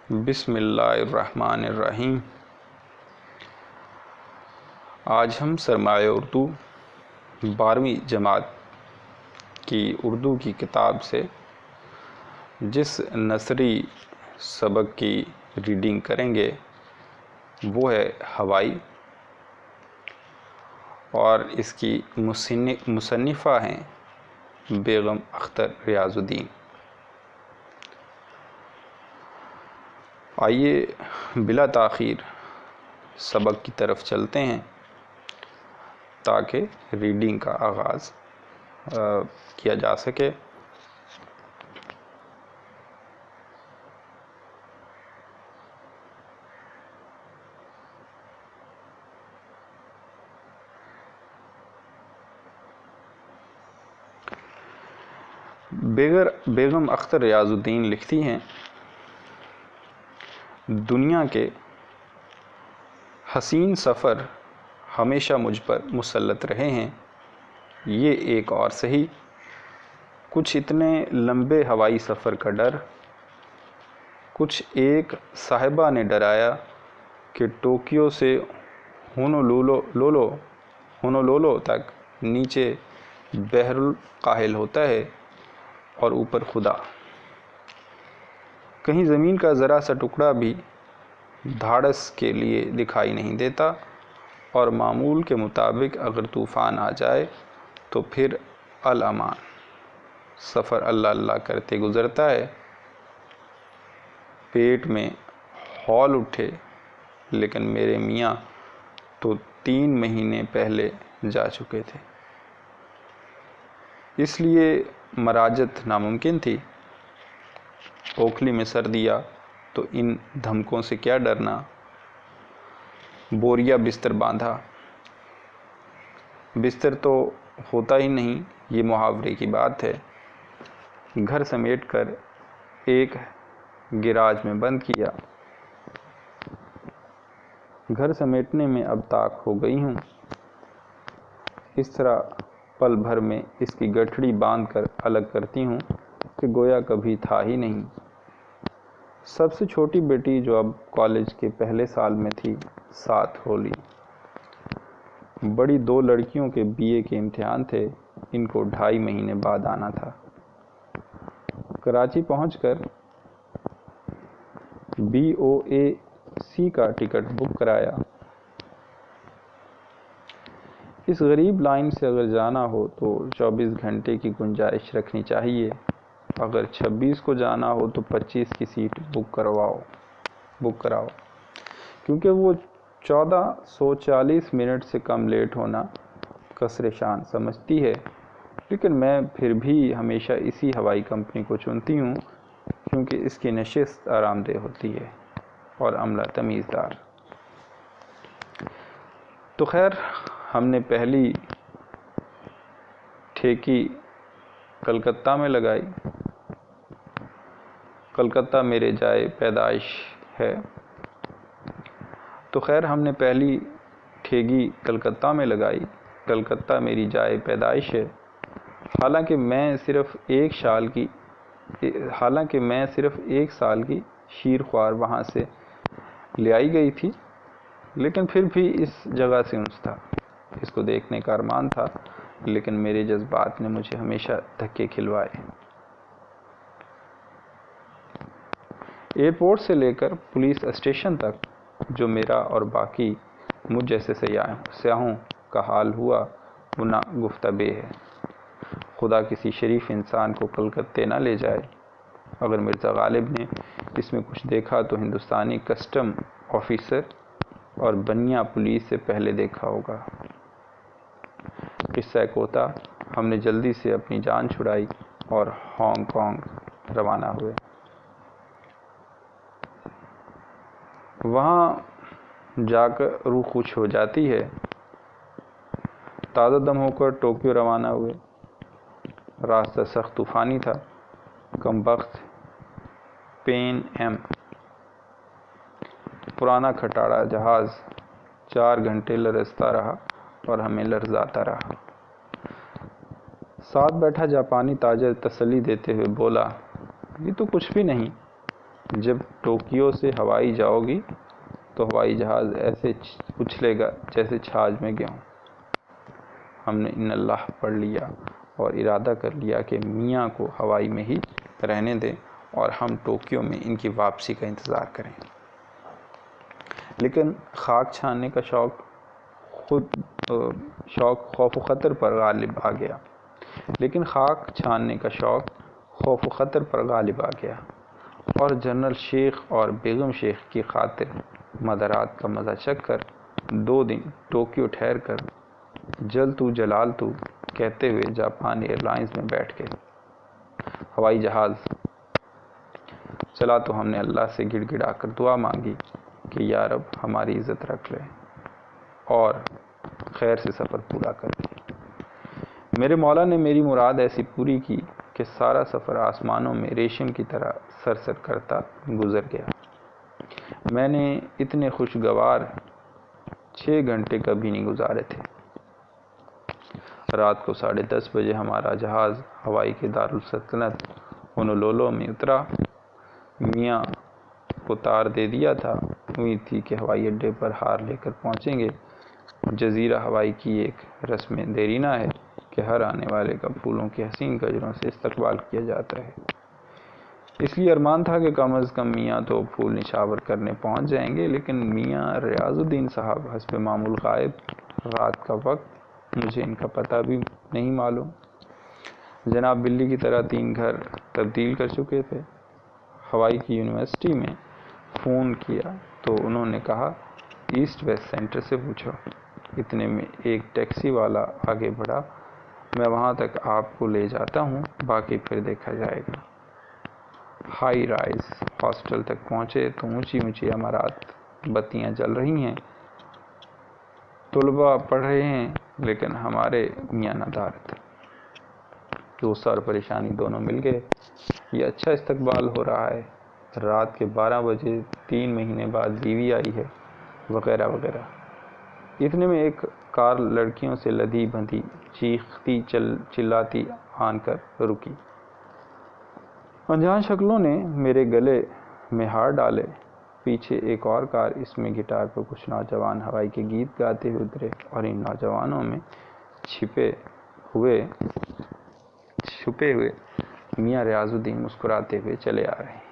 بسم اللہ الرحمن الرحیم۔ آج ہم سرمایہ اردو 12ویں جماعت کی اردو کی کتاب سے جس نثری سبق کی ریڈنگ کریں گے وہ ہے ہوائی، اور اس کی مصنفہ ہیں بیگم اختر ریاض الدین۔ آئیے بلا تاخیر سبق کی طرف چلتے ہیں تاکہ ریڈنگ کا آغاز کیا جا سکے۔ بیگم اختر ریاض الدین لکھتی ہیں، دنیا کے حسین سفر ہمیشہ مجھ پر مسلط رہے ہیں، یہ ایک اور سہی، کچھ اتنے لمبے ہوائی سفر کا ڈر، کچھ ایک صاحبہ نے ڈرایا کہ ٹوکیو سے ہونولولو تک نیچے بحر الکاہل ہوتا ہے اور اوپر خدا۔ کہیں زمین کا ذرا سا ٹکڑا بھی دھاڑس کے لیے دکھائی نہیں دیتا، اور معمول کے مطابق اگر طوفان آ جائے تو پھر الامان، سفر اللہ اللہ کرتے گزرتا ہے۔ پیٹ میں ہول اٹھے لیکن میرے میاں تو 3 مہینے پہلے جا چکے تھے، اس لیے مراجت ناممکن تھی۔ اوکھلی میں سر دیا تو ان دھمکوں سے کیا ڈرنا، بوریا بستر باندھا۔ بستر تو ہوتا ہی نہیں، یہ محاورے کی بات ہے۔ گھر سمیٹ کر ایک گیراج میں بند کیا۔ گھر سمیٹنے میں اب طاق ہو گئی ہوں، اس طرح پل بھر میں اس کی گٹھڑی باندھ کر الگ کرتی ہوں کہ گویا کبھی تھا ہی نہیں۔ سب سے چھوٹی بیٹی جو اب کالج کے پہلے سال میں تھی، ساتھ ہو لی۔ بڑی 2 لڑکیوں کے BA کے امتحان تھے، ان کو 2.5 مہینے بعد آنا تھا۔ کراچی پہنچ کر BOAC کا ٹکٹ بک کرایا۔ اس غریب لائن سے اگر جانا ہو تو 24 گھنٹے کی گنجائش رکھنی چاہیے، اگر 26 کو جانا ہو تو 25 کی سیٹ بک کراؤ، کیونکہ وہ 1440 منٹ سے کم لیٹ ہونا کسر شان سمجھتی ہے۔ لیکن میں پھر بھی ہمیشہ اسی ہوائی کمپنی کو چنتی ہوں کیونکہ اس کی نشست آرام دہ ہوتی ہے اور عملہ تمیزدار۔ تو خیر، ہم نے پہلی ٹھیکی کلکتہ میں لگائی۔ کلکتہ میرے جائے پیدائش ہے، تو خیر ہم نے پہلی ٹھیگی کلکتہ میں لگائی۔ کلکتہ میری جائے پیدائش ہے، حالانکہ میں صرف 1 سال کی شیر خوار وہاں سے لے آئی گئی تھی، لیکن پھر بھی اس جگہ سے انس تھا، اس کو دیکھنے کا ارمان تھا، لیکن میرے جذبات نے مجھے ہمیشہ دھکے کھلوائے۔ ایئرپورٹ سے لے کر پولیس اسٹیشن تک جو میرا اور باقی مجھ جیسے سیاحوں کا حال ہوا وہ نا گفتہ بے ہے۔ خدا کسی شریف انسان کو کلکتے نہ لے جائے۔ اگر مرزا غالب نے اس میں کچھ دیکھا تو ہندوستانی کسٹم آفیسر اور بنیا پولیس سے پہلے دیکھا ہوگا۔ قصہ کوتاہ، ہم نے جلدی سے اپنی جان چھڑائی اور ہانگ کانگ روانہ ہوئے۔ وہاں جا کر روح خوش ہو جاتی ہے۔ تازہ دم ہو کر ٹوکیو روانہ ہوئے۔ راستہ سخت طوفانی تھا۔ کم بخت پین ایم پرانا کھٹاڑا جہاز 4 گھنٹے لرزتا رہا اور ہمیں لرزاتا رہا۔ ساتھ بیٹھا جاپانی تاجر تسلی دیتے ہوئے بولا، یہ تو کچھ بھی نہیں، جب ٹوکیو سے ہوائی جاؤ گی تو ہوائی جہاز ایسے اچھلے گا جیسے چھاج میں گیہوں۔ ہم نے ان اللہ پڑھ لیا اور ارادہ کر لیا کہ میاں کو ہوائی میں ہی رہنے دیں اور ہم ٹوکیو میں ان کی واپسی کا انتظار کریں۔ لیکن خاک چھاننے کا شوق خوف و خطر پر غالب آ گیا اور جنرل شیخ اور بیگم شیخ کی خاطر مدارات کا مزہ چکھ کر 2 دن ٹوکیو ٹھہر کر جل تو جلال تو کہتے ہوئے جاپان ایئر لائنز میں بیٹھ گئے۔ ہوائی جہاز چلا تو ہم نے اللہ سے گڑ گڑا کر دعا مانگی کہ یا رب ہماری عزت رکھ لے اور خیر سے سفر پورا کر دے۔ میرے مولا نے میری مراد ایسی پوری کی کہ سارا سفر آسمانوں میں ریشم کی طرح سرسر کرتا گزر گیا۔ میں نے اتنے خوشگوار 6 گھنٹے کبھی نہیں گزارے تھے۔ رات کو 10:30 بجے ہمارا جہاز ہوائی کے دارالسلطنت ہونولولو میں اترا۔ میاں کو تار دے دیا تھا، امید تھی کہ ہوائی اڈے پر ہار لے کر پہنچیں گے۔ جزیرہ ہوائی کی ایک رسم دیرینہ ہے کہ ہر آنے والے کا پھولوں کی حسین گجروں سے استقبال کیا جاتا ہے۔ اس لیے ارمان تھا کہ کم از کم میاں تو پھول نچھاور کرنے پہنچ جائیں گے، لیکن میاں ریاض الدین صاحب حسب معمول غائب۔ رات کا وقت، مجھے ان کا پتہ بھی نہیں معلوم۔ جناب بلی کی طرح 3 گھر تبدیل کر چکے تھے۔ ہوائی کی یونیورسٹی میں فون کیا تو انہوں نے کہا ایسٹ ویسٹ سینٹر سے پوچھو۔ اتنے میں ایک ٹیکسی والا آگے بڑھا، میں وہاں تک آپ کو لے جاتا ہوں، باقی پھر دیکھا جائے گا۔ ہائی رائز ہاسٹل تک پہنچے تو اونچی اونچی عمارات، بتیاں جل رہی ہیں، طلباء پڑھ رہے ہیں، لیکن ہمارے میاں ندارت۔ غصہ اور پریشانی دونوں مل گئے۔ یہ اچھا استقبال ہو رہا ہے، رات کے 12 بجے 3 مہینے بعد بیوی آئی ہے، وغیرہ وغیرہ۔ اتنے میں ایک کار لڑکیوں سے لدی بندھی چیختی چلاتی آن کر رکی۔ انجان شکلوں نے میرے گلے میں ہار ڈالے۔ پیچھے ایک اور کار، اس میں گٹار پر کچھ نوجوان ہوائی کے گیت گاتے ہوئے اترے اور ان نوجوانوں میں چھپے ہوئے میاں ریاض الدین مسکراتے ہوئے چلے آ رہے ہیں۔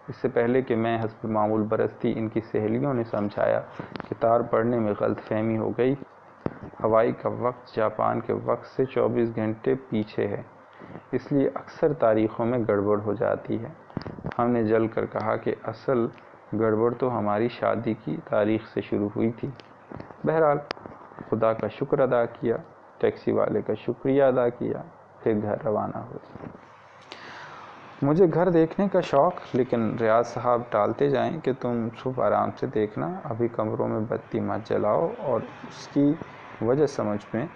اس سے پہلے کہ میں حسب معمول برستی، ان کی سہیلیوں نے سمجھایا کہ تار پڑنے میں غلط فہمی ہو گئی۔ ہوائی کا وقت جاپان کے وقت سے 24 گھنٹے پیچھے ہے، اس لیے اکثر تاریخوں میں گڑبڑ ہو جاتی ہے۔ ہم نے جل کر کہا کہ اصل گڑبڑ تو ہماری شادی کی تاریخ سے شروع ہوئی تھی۔ بہرحال خدا کا شکر ادا کیا، ٹیکسی والے کا شکریہ ادا کیا، پھر گھر روانہ ہوئے۔ مجھے گھر دیکھنے کا شوق، لیکن ریاض صاحب ٹالتے جائیں کہ تم صبح آرام سے دیکھنا، ابھی کمروں میں بتی مت جلاؤ، اور اس کی وجہ سمجھ میں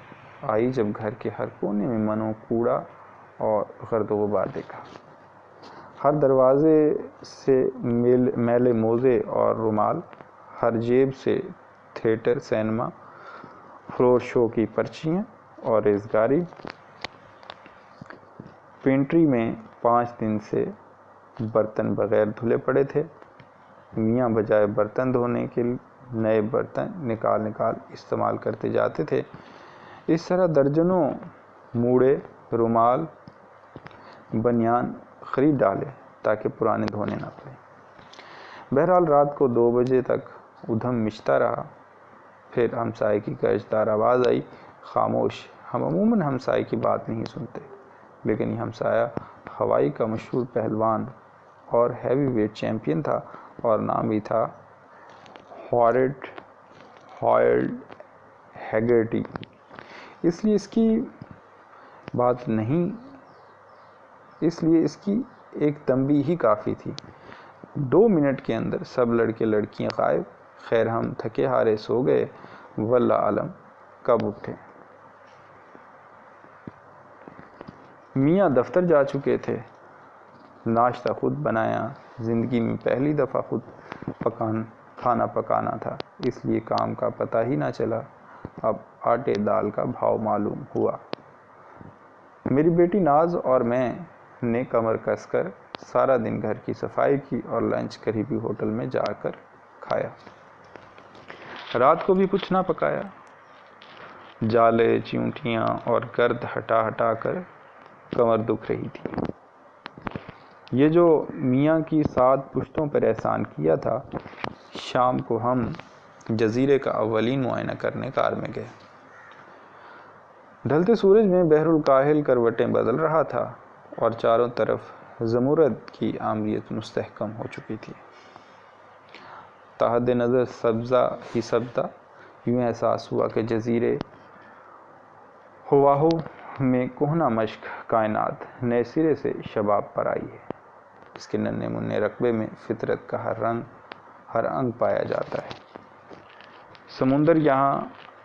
آئی جب گھر کے ہر کونے میں منو کوڑا اور گرد و غبار دیکھا۔ ہر دروازے سے میلے موزے اور رومال، ہر جیب سے تھیٹر، سینما، فلور شو کی پرچیاں اور ریزگاری۔ پینٹری میں 5 دن سے برتن بغیر دھلے پڑے تھے۔ میاں بجائے برتن دھونے کے نئے برتن نکال استعمال کرتے جاتے تھے۔ اس طرح درجنوں موڑے، رومال، بنیان خرید ڈالے تاکہ پرانے دھونے نہ پڑیں۔ بہرحال رات کو 2 بجے تک ادھم مچتا رہا، پھر ہمسائے کی گرجدار آواز آئی، خاموش۔ ہم عموماً ہمسائے کی بات نہیں سنتے، لیکن یہ ہمسایہ ہوائی کا مشہور پہلوان اور ہیوی ویٹ چیمپئن تھا، اور نام بھی تھا ہوائرڈ ہیگرٹی۔ اس لیے اس کی ایک تنبیہ ہی کافی تھی۔ 2 منٹ کے اندر سب لڑکے لڑکیاں غائب۔ خیر ہم تھکے ہارے سو گئے، واللہ عالم کب اٹھے۔ میاں دفتر جا چکے تھے۔ ناشتہ خود بنایا، زندگی میں پہلی دفعہ خود کھانا پکانا تھا، اس لیے کام کا پتہ ہی نہ چلا۔ اب آٹے دال کا بھاؤ معلوم ہوا۔ میری بیٹی ناز اور میں نے کمر کس کر سارا دن گھر کی صفائی کی اور لنچ قریبی ہوٹل میں جا کر کھایا۔ رات کو بھی کچھ نہ پکایا۔ جالے، چیونٹیاں اور گرد ہٹا ہٹا کر کمر دکھ رہی تھی۔ یہ جو میاں کی 7 پشتوں پر احسان کیا تھا، شام کو ہم جزیرے کا اولین معائنہ کرنے کار میں گئے۔ ڈھلتے سورج میں بحر الکاہل کروٹیں بدل رہا تھا اور چاروں طرف زمرد کی آمریت مستحکم ہو چکی تھی۔ تحت نظر سبزہ ہی سبزہ، یوں احساس ہوا کہ جزیرے ہواہو میں کہنہ مشق کائنات نئے سرے سے شباب پر آئی ہے۔ اس کے ننھے منھے رقبے میں فطرت کا ہر انگ پایا جاتا ہے۔ سمندر یہاں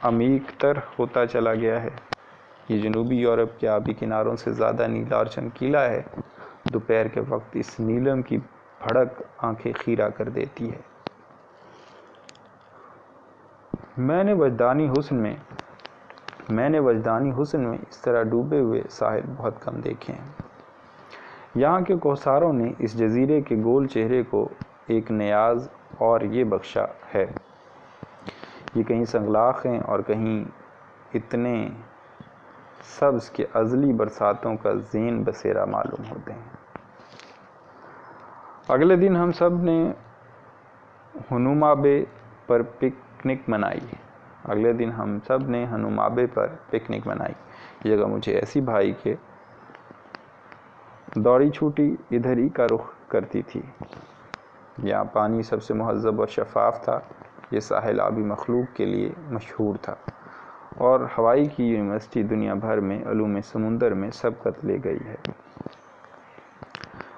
عمیق تر ہوتا چلا گیا ہے۔ یہ جنوبی یورپ کے آبی کناروں سے زیادہ نیلا اور چمکیلا ہے۔ دوپہر کے وقت اس نیلم کی بھڑک آنکھیں خیرہ کر دیتی ہے۔ میں نے وجدانی حسن میں اس طرح ڈوبے ہوئے ساحل بہت کم دیکھے ہیں۔ یہاں کے کوہساروں نے اس جزیرے کے گول چہرے کو ایک نیاز اور یہ بخشا ہے۔ یہ کہیں سنگلاخ ہیں اور کہیں اتنے سبز کہ ازلی برساتوں کا زین بسیرا معلوم ہوتے ہیں۔ اگلے دن ہم سب نے ہنوما بے پر پکنک منائی۔ یہ جگہ مجھے ایسی بھائی کہ دوڑی چھوٹی ادھر ہی کا رخ کرتی تھی۔ یہاں پانی سب سے مہذب اور شفاف تھا۔ یہ ساحل آبی مخلوق کے لیے مشہور تھا اور ہوائی کی یونیورسٹی دنیا بھر میں علوم سمندر میں سبقت لے گئی ہے۔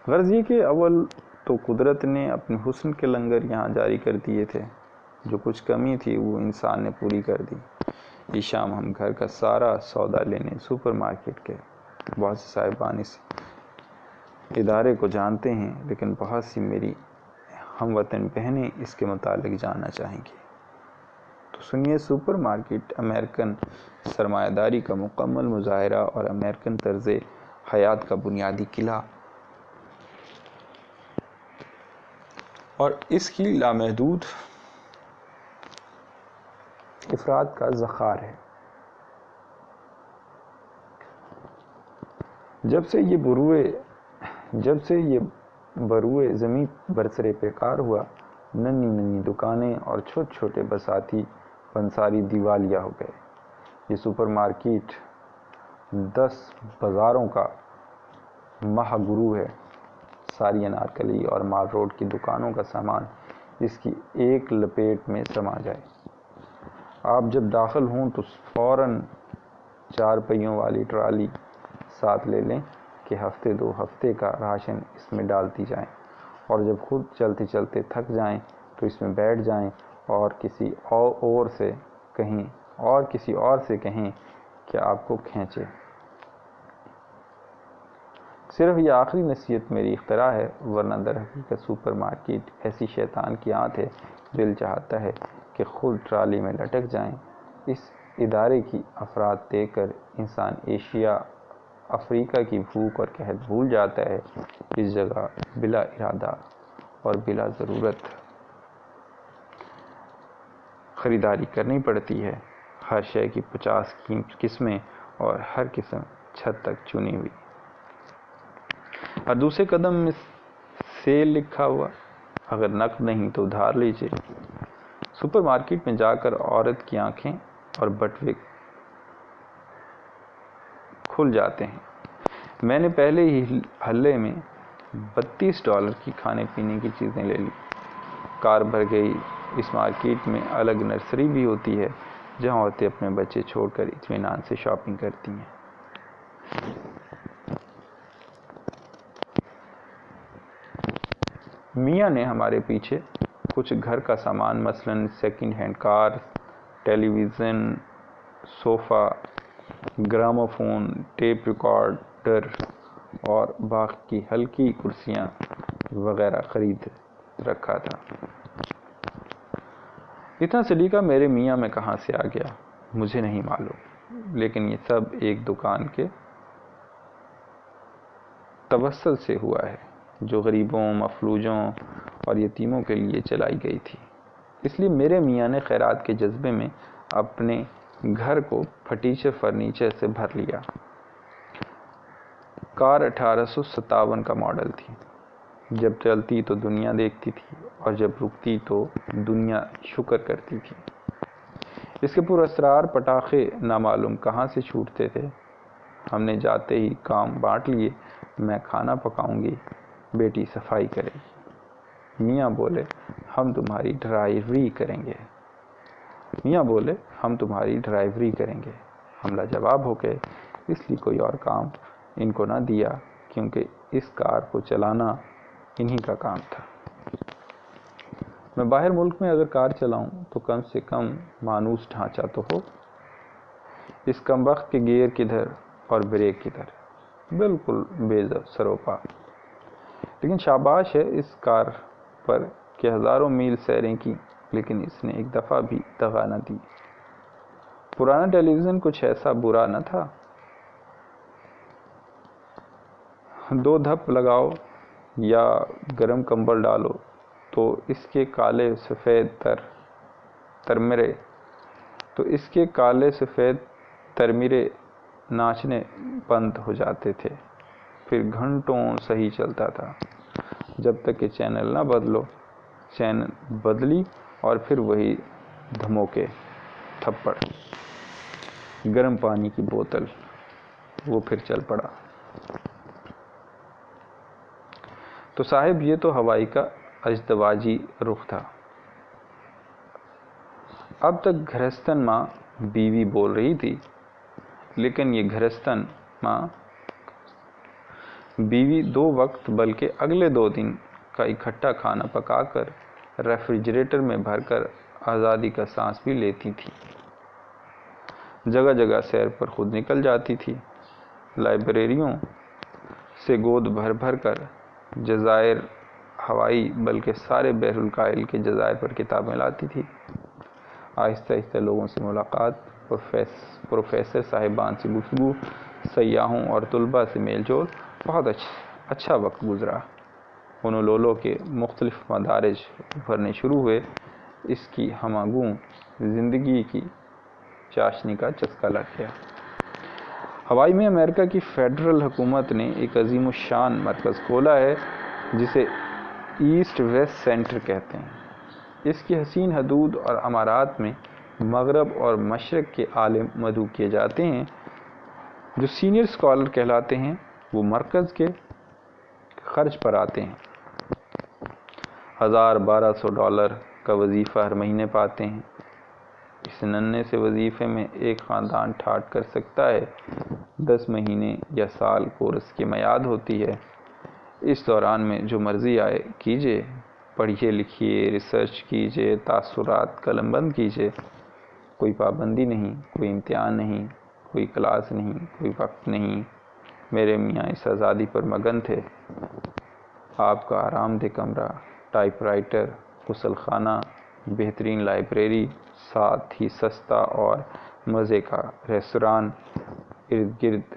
غرض یہ کہ اول تو قدرت نے اپنے حسن کے لنگر یہاں جاری کر دیے تھے۔ جو کچھ کمی تھی وہ انسان نے پوری کر دی۔ یہ شام ہم گھر کا سارا سودا لینے سپر مارکیٹ گئے۔ بہت سے صاحبان اس ادارے کو جانتے ہیں، لیکن بہت سی میری ہم وطن بہنیں اس کے متعلق جاننا چاہیں گی۔ تو سنیے، سپر مارکیٹ امریکن سرمایہ داری کا مکمل مظاہرہ اور امریکن طرز حیات کا بنیادی قلعہ اور اس کی لامحدود افراد کا ذخار ہے۔ جب سے یہ بروئے زمیں برسرے پیکار ہوا، ننھی دکانیں اور چھوٹے چھوٹے بساتی پنساری دیوالیہ ہو گئے۔ یہ سپر مارکیٹ 10 بازاروں کا مہا گرو ہے۔ ساری انارکلی اور مال روڈ کی دکانوں کا سامان اس کی ایک لپیٹ میں سما جائے۔ آپ جب داخل ہوں تو فوراً 4 پہیوں والی ٹرالی ساتھ لے لیں کہ ہفتے 2 ہفتے کا راشن اس میں ڈالتی جائیں، اور جب خود چلتے چلتے تھک جائیں تو اس میں بیٹھ جائیں اور کسی اور سے کہیں کہ آپ کو کھینچے۔ صرف یہ آخری نصیحت میری اختراع ہے، ورنہ در حقیقت سپر مارکیٹ ایسی شیطان کی آنت ہے، دل چاہتا ہے کہ خود ٹرالی میں لٹک جائیں۔ اس ادارے کی افراد دیکھ کر انسان ایشیا افریقہ کی بھوک اور قحط بھول جاتا ہے۔ اس جگہ بلا ارادہ اور بلا ضرورت خریداری کرنی پڑتی ہے، ہر شے کی 50 قسمیں اور ہر قسم چھت تک چنی ہوئی، اور دوسرے قدم میں سیل لکھا ہوا، اگر نقد نہیں تو ادھار لیجیے۔ سپر مارکیٹ میں جا کر عورت کی آنکھیں اور بٹوے کھل جاتے ہیں۔ میں نے پہلے ہی ہلے میں $32 کی کھانے پینے کی چیزیں لے لی۔ کار بھر گئی۔ اس مارکیٹ میں الگ نرسری بھی ہوتی ہے جہاں عورتیں اپنے بچے چھوڑ کر اطمینان سے شاپنگ کرتی ہیں۔ میاں نے ہمارے پیچھے کچھ گھر کا سامان، مثلاً سیکنڈ ہینڈ کار، ٹیلی ویژن، صوفہ، گراموفون، ٹیپ ریکارڈر اور باغ کی ہلکی کرسیاں وغیرہ خرید رکھا تھا۔ اتنا سلیقہ میرے میاں میں کہاں سے آ گیا مجھے نہیں معلوم، لیکن یہ سب ایک دکان کے توسل سے ہوا ہے۔ جو غریبوں، مفلوجوں اور یتیموں کے لیے چلائی گئی تھی۔ اس لیے میرے میاں نے خیرات کے جذبے میں اپنے گھر کو پھٹیچر فرنیچر سے بھر لیا۔ کار 1857 کا ماڈل تھی۔ جب چلتی تو دنیا دیکھتی تھی اور جب رکتی تو دنیا شکر کرتی تھی۔ اس کے پراسرار پٹاخے نامعلوم کہاں سے چھوٹتے تھے۔ ہم نے جاتے ہی کام بانٹ لیے، میں کھانا پکاؤں گی، بیٹی صفائی کرے گی۔ میاں بولے ہم تمہاری ڈرائیوری کریں گے۔ ہم لاجواب ہو گئے، اس لیے کوئی اور کام ان کو نہ دیا کیونکہ اس کار کو چلانا انہی کا کام تھا۔ میں باہر ملک میں اگر کار چلاؤں تو کم سے کم مانوس ڈھانچہ تو ہو۔ اس کمبخت کے گیئر کدھر اور بریک کدھر، بالکل بے سروپا۔ لیکن شاباش ہے اس کار پر کہ ہزاروں میل سیریں کی، لیکن اس نے ایک دفعہ بھی دغا نہ دی۔ پرانا ٹیلی ویژن کچھ ایسا برا نہ تھا۔ 2 دھپ لگاؤ یا گرم کمبل ڈالو تو اس کے کالے سفید ترمرے ناچنے بند ہو جاتے تھے، پھر گھنٹوں صحیح چلتا تھا جب تک کہ چینل نہ بدلو۔ چینل بدلی اور پھر وہی دھموکے، تھپڑ، گرم پانی کی بوتل، وہ پھر چل پڑا۔ تو صاحب یہ تو ہوائی کا ازدواجی رخ تھا۔ اب تک گھرستن ماں بیوی بول رہی تھی، لیکن یہ گھرستن ماں بیوی 2 وقت بلکہ اگلے 2 دن کا اکٹھا کھانا پکا کر ریفریجریٹر میں بھر کر آزادی کا سانس بھی لیتی تھی۔ جگہ جگہ سیر پر خود نکل جاتی تھی۔ لائبریریوں سے گود بھر بھر کر جزائر ہوائی بلکہ سارے بحر الکاہل کے جزائر پر کتابیں لاتی تھی۔ آہستہ آہستہ لوگوں سے ملاقات، پروفیسر صاحبان سے گفتگو، سیاحوں اور طلباء سے میل جول، بہت اچھا وقت گزرا۔ ہونولولو کے مختلف مدارج ابھرنے شروع ہوئے۔ اس کی ہمہ گوں زندگی کی چاشنی کا چسکا لگ گیا۔ ہوائی میں امریکہ کی فیڈرل حکومت نے ایک عظیم الشان مرکز کھولا ہے جسے ایسٹ ویسٹ سینٹر کہتے ہیں۔ اس کی حسین حدود اور عمارات میں مغرب اور مشرق کے عالم مدعو کیے جاتے ہیں۔ جو سینئر اسکالر کہلاتے ہیں وہ مرکز کے خرچ پر آتے ہیں۔ $1200 کا وظیفہ ہر مہینے پاتے ہیں۔ اس ننھے سے وظیفے میں ایک خاندان ٹھاٹھ کر سکتا ہے۔ 10 مہینے یا سال کورس کی میعاد ہوتی ہے۔ اس دوران میں جو مرضی آئے کیجیے، پڑھیے لکھیے، ریسرچ کیجیے، تاثرات قلم بند کیجیے۔ کوئی پابندی نہیں، کوئی امتحان نہیں، کوئی کلاس نہیں، کوئی وقت نہیں۔ میرے میاں اس آزادی پر مگن تھے۔ آپ کا آرام دہ کمرہ، ٹائپ رائٹر، غسل خانہ، بہترین لائبریری، ساتھ ہی سستا اور مزے کا ریستوران، ارد گرد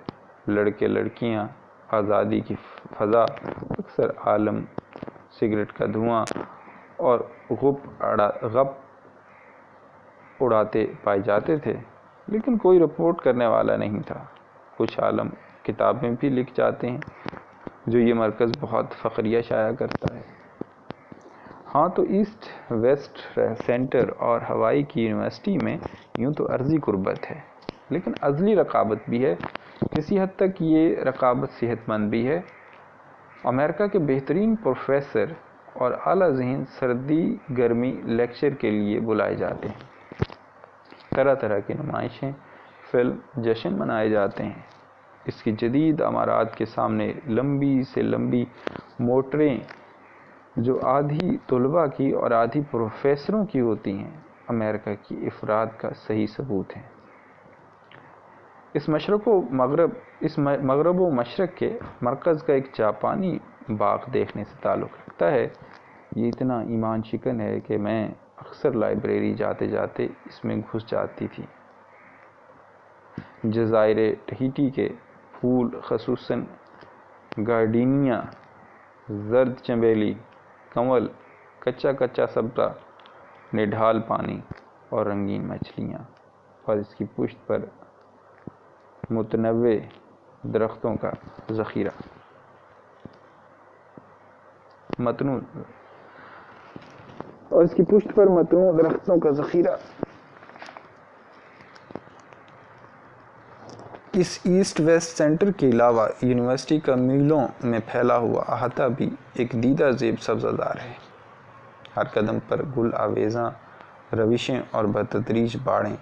لڑکے لڑکیاں، آزادی کی فضا، اکثر عالم سگریٹ کا دھواں اور غپ اڑاتے پائے جاتے تھے، لیکن کوئی رپورٹ کرنے والا نہیں تھا۔ کچھ عالم کتابیں بھی لکھ جاتے ہیں جو یہ مرکز بہت فخریہ شائع کرتا ہے۔ ہاں تو ایسٹ ویسٹ سینٹر اور ہوائی کی یونیورسٹی میں یوں تو عرضی قربت ہے، لیکن ازلی رقابت بھی ہے۔ کسی حد تک یہ رقابت صحت مند بھی ہے۔ امریکہ کے بہترین پروفیسر اور اعلیٰ ذہن سردی گرمی لیکچر کے لیے بلائے جاتے ہیں۔ طرح طرح کی نمائشیں، فلم جشن منائے جاتے ہیں۔ اس کی جدید عمارات کے سامنے لمبی سے لمبی موٹریں جو آدھی طلباء کی اور آدھی پروفیسروں کی ہوتی ہیں، امریکہ کی افراد کا صحیح ثبوت ہیں۔ اس مغرب و مشرق کے مرکز کا ایک جاپانی باغ دیکھنے سے تعلق رکھتا ہے۔ یہ اتنا ایمان شکن ہے کہ میں اکثر لائبریری جاتے جاتے اس میں گھس جاتی تھی۔ جزائر ٹہیٹی کے پھول، خصوصاً گارڈینیا زرد چنبیلی، کنول، کچا کچا سبزہ، نڈھال پانی اور رنگین مچھلیاں، اور اس کی پشت پر متنوع درختوں کا ذخیرہ۔ متنوع درختوں کا ذخیرہ۔ اس ایسٹ ویسٹ سینٹر کے علاوہ یونیورسٹی کا میلوں میں پھیلا ہوا احاطہ بھی ایک دیدہ زیب سبزہ زار ہے۔ ہر قدم پر گل آویزاں روشیں اور بتدریج باڑیں،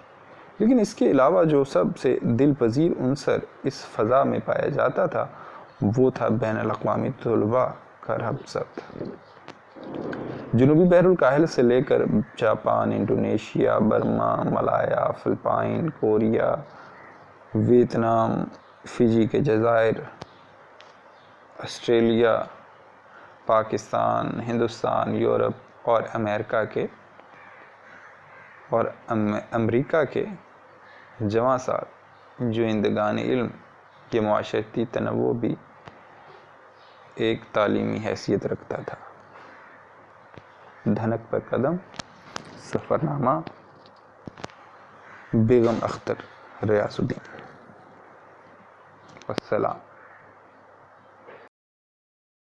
لیکن اس کے علاوہ جو سب سے دل پذیر عنصر اس فضا میں پایا جاتا تھا وہ تھا بین الاقوامی طلباء کا رہب ثبت۔ جنوبی بحر الکاہل سے لے کر جاپان، انڈونیشیا، برما، ملایا، فلپائن، کوریا، ویتنام، فجی کے جزائر، آسٹریلیا، پاکستان، ہندوستان، یورپ اور امریکہ کے جواں سال جوئندگان علم کے معاشرتی تنوع بھی ایک تعلیمی حیثیت رکھتا تھا۔ دھنک پر قدم، سفرنامہ، بیگم اختر ریاض الدین۔ والسلام۔